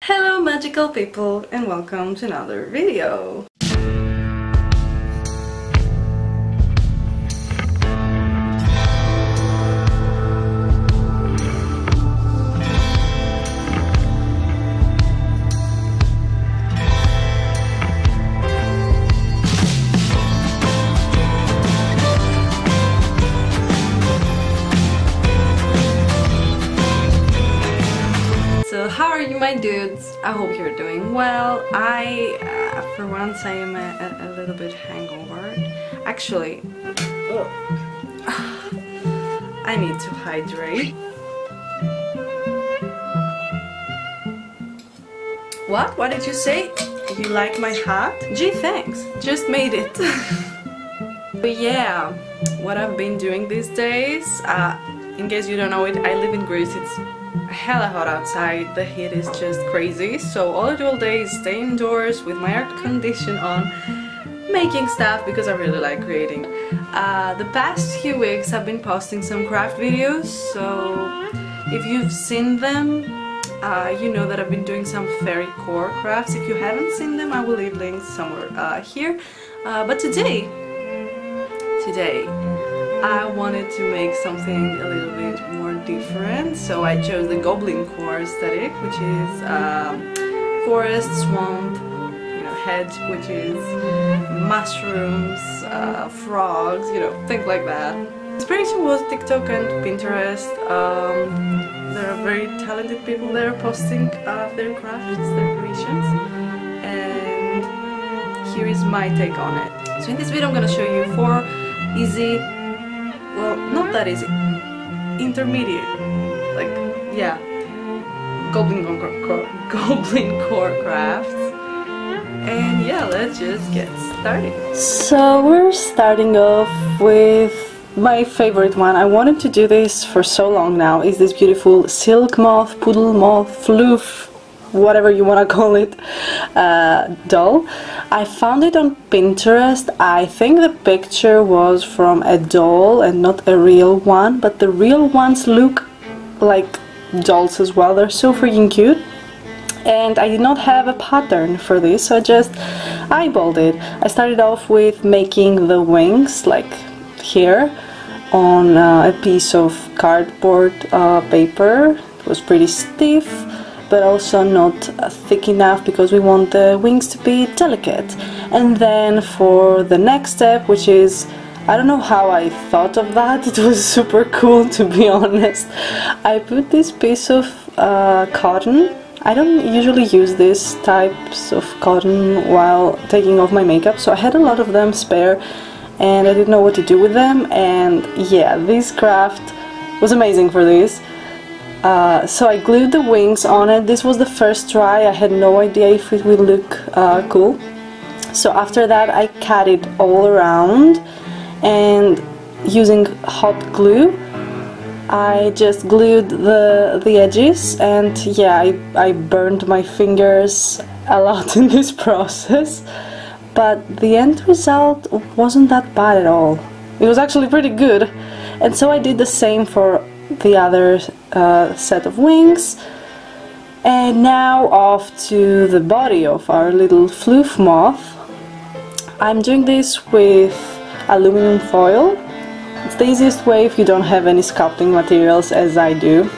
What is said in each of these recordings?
Hello magical people and welcome to another video. So how are you my dudes? I hope you're doing well. For once I am a little bit hangover. Actually, I need to hydrate. What? What did you say? You like my hat? Gee, thanks. Just made it. But yeah, what I've been doing these days, in case you don't know it, I live in Greece. It's hella hot outside, the heat is just crazy, so all I do all day is stay indoors with my air condition on, making stuff because I really like creating. The past few weeks I've been posting some craft videos, so if you've seen them, you know that I've been doing some fairy core crafts. If you haven't seen them, I will leave links somewhere here. But today I wanted to make something a little bit more different, so I chose the goblincore aesthetic, which is forest, swamp, hedge, which is mushrooms, frogs, things like that. Inspiration was TikTok and Pinterest. There are very talented people there posting their crafts, their creations, and here is my take on it. So in this video I'm gonna show you 4 easy, well, not that easy, intermediate, like, yeah, goblincore crafts. And yeah, let's just get started. So we're starting off with my favorite one. I wanted to do this for so long now. Is this beautiful silk moth, poodle moth, floof, whatever you want to call it, doll. I found it on Pinterest. I think the picture was from a doll and not a real one, but the real ones look like dolls as well. They're so freaking cute. And I did not have a pattern for this, so I just eyeballed it. I started off with making the wings, like here, on a piece of cardboard paper. It was pretty stiff, but also not thick enough because we want the wings to be delicate. And then for the next step, which is, I don't know how I thought of that, it was super cool to be honest. I put this piece of cotton. I don't usually use these types of cotton while taking off my makeup, so I had a lot of them spare and I didn't know what to do with them, and yeah, this craft was amazing for this. So I glued the wings on it. This was the first try. I had no idea if it would look cool. So after that I cut it all around, and using hot glue I just glued the edges, and yeah, I burned my fingers a lot in this process, but the end result wasn't that bad at all. It was actually pretty good, and so I did the same for the other set of wings. And now off to the body of our little floof moth. I'm doing this with aluminum foil. It's the easiest way if you don't have any sculpting materials, as I do.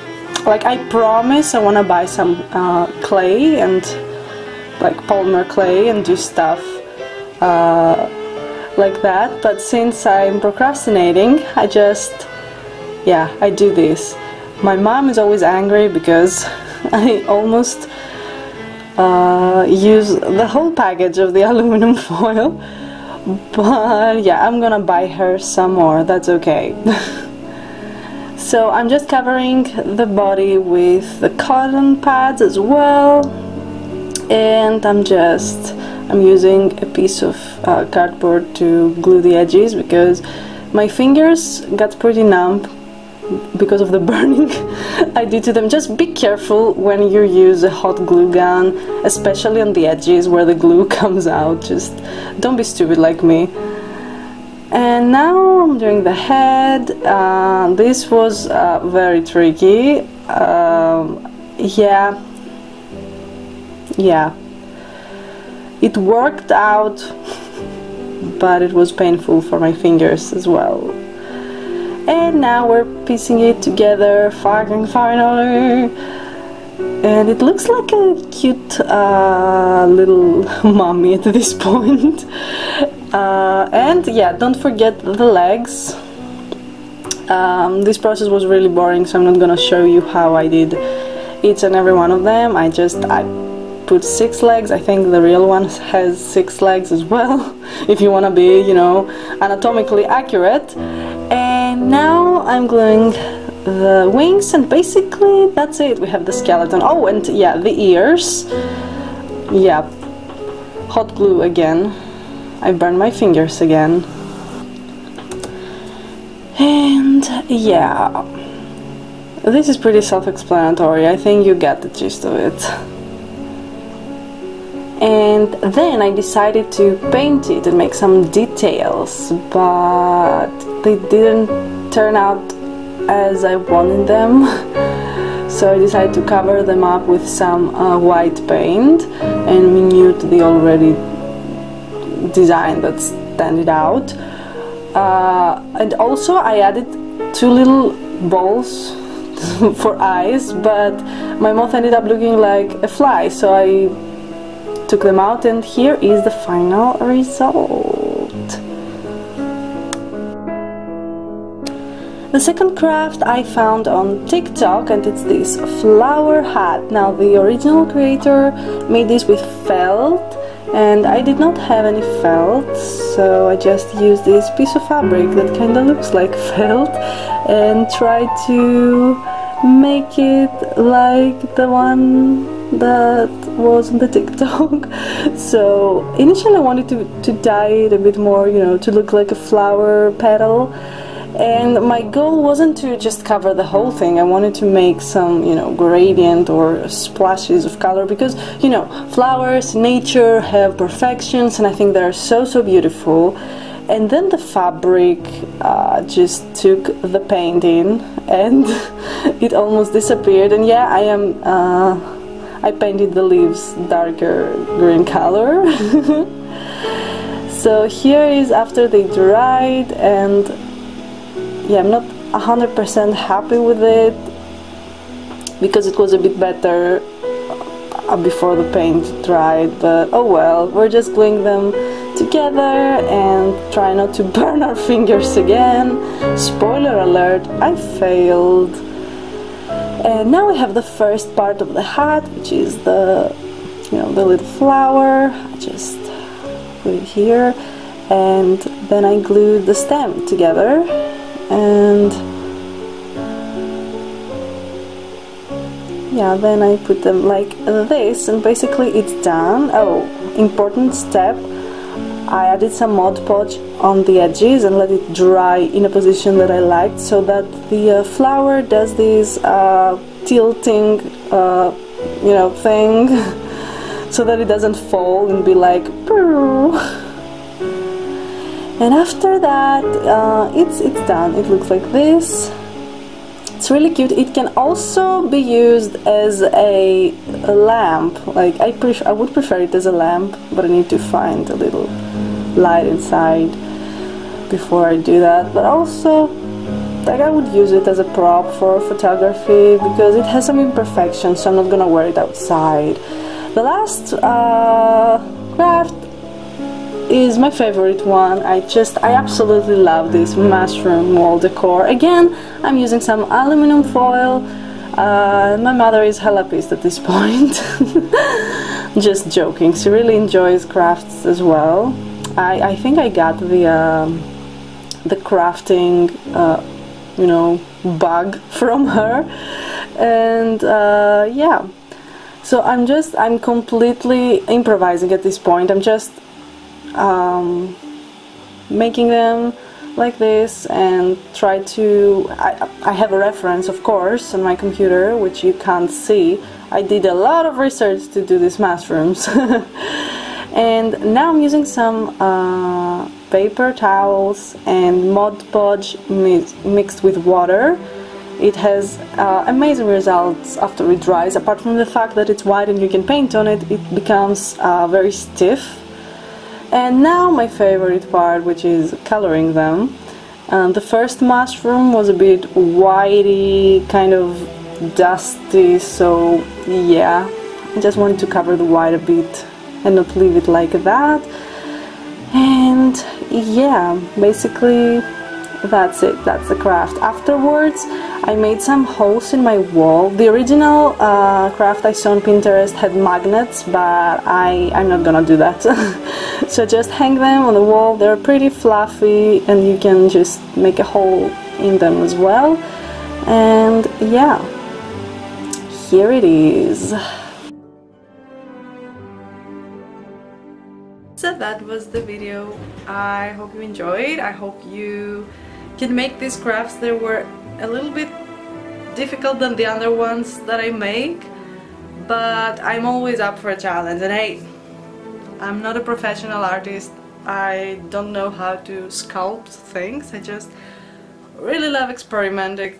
Like, I promise I want to buy some clay and like polymer clay and do stuff like that, but since I'm procrastinating, I do this. My mom is always angry because I almost use the whole package of the aluminum foil, but yeah, I'm gonna buy her some more, that's okay. So I'm just covering the body with the cotton pads as well, and I'm using a piece of cardboard to glue the edges because my fingers got pretty numb because of the burning I did to them. Just be careful when you use a hot glue gun, especially on the edges where the glue comes out. Just don't be stupid like me. And now I'm doing the head. This was very tricky. Yeah, yeah, it worked out, but it was painful for my fingers as well. And now we're piecing it together, finally. And it looks like a cute little mummy at this point. And yeah, don't forget the legs. This process was really boring, so I'm not gonna show you how I did each and every one of them. I put 6 legs. I think the real one has 6 legs as well, if you wanna be, you know, anatomically accurate. And now I'm gluing the wings, and basically that's it. We have the skeleton. Oh, and yeah, the ears. Yeah, hot glue again. I burned my fingers again. And yeah, this is pretty self-explanatory. I think you get the gist of it. And then I decided to paint it and make some details, but they didn't turn out as I wanted them. So I decided to cover them up with some white paint and minute the already design that standed out. And also I added 2 little balls for eyes, but my moth ended up looking like a fly, so I took them out, and here is the final result. The second craft I found on TikTok, and it's this flower hat. Now, the original creator made this with felt, and I did not have any felt, so I just used this piece of fabric that kind of looks like felt and tried to make it like the one that was on the TikTok. So initially I wanted to dye it a bit more, you know, to look like a flower petal. And my goal wasn't to just cover the whole thing. I wanted to make some, you know, gradient or splashes of color, because, you know, flowers, nature have perfections, and I think they're so beautiful. And then the fabric just took the paint in, and it almost disappeared. And yeah, I painted the leaves darker green color. So here is after they dried, and yeah, I'm not 100% happy with it, because it was a bit better before the paint dried, but oh well, we're just gluing them together and try not to burn our fingers again. Spoiler alert, I failed. And now we have the first part of the hat, which is the, you know, the little flower. I just put it here, and then I glued the stem together, and yeah, then I put them like this, and basically it's done. Oh, important step, I added some Mod Podge on the edges and let it dry in a position that I liked, so that the flower does this tilting, you know, thing, so that it doesn't fall and be like purr. And after that, it's done. It looks like this. It's really cute. It can also be used as a lamp. Like I would prefer it as a lamp, but I need to find a little light inside before I do that. But also, like, I would use it as a prop for photography, because it has some imperfections, so I'm not gonna wear it outside. The last craft is my favorite one. I absolutely love this mushroom wall decor. Again, I'm using some aluminum foil. My mother is hella pissed at this point. Just joking, she really enjoys crafts as well. I think I got the crafting you know, bug from her, and yeah, so I'm completely improvising at this point. I'm just making them like this, and try to I have a reference, of course, on my computer, which you can't see. I did a lot of research to do these mushrooms. And now I'm using some paper towels and Mod Podge mixed with water, It has amazing results after it dries. Apart from the fact that it's white and you can paint on it, it becomes very stiff. And now my favorite part, which is coloring them. The first mushroom was a bit whitey, kind of dusty, so yeah, I just want to cover the white a bit and not leave it like that. And yeah, basically that's it, that's the craft. Afterwards I made some holes in my wall. The original craft I saw on Pinterest had magnets, but I'm not gonna do that. So just hang them on the wall. They're pretty fluffy and you can just make a hole in them as well. And yeah, here it is. So that was the video. I hope you enjoyed. I hope you can make these crafts. They were a little bit difficult than the other ones that I make, but I'm always up for a challenge. And hey, I'm not a professional artist. I don't know how to sculpt things. I just really love experimenting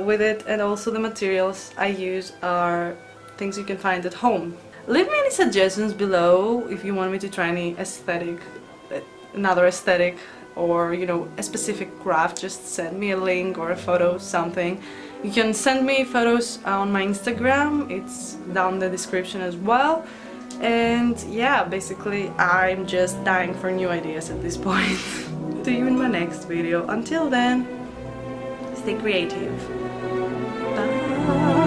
with it, and also the materials I use are things you can find at home. Leave me any suggestions below if you want me to try any aesthetic, another aesthetic, or you know, a specific craft. Just send me a link or a photo, something. You can send me photos on my Instagram, it's down in the description as well. And yeah, basically I'm just dying for new ideas at this point. See you in my next video. Until then, stay creative. Bye.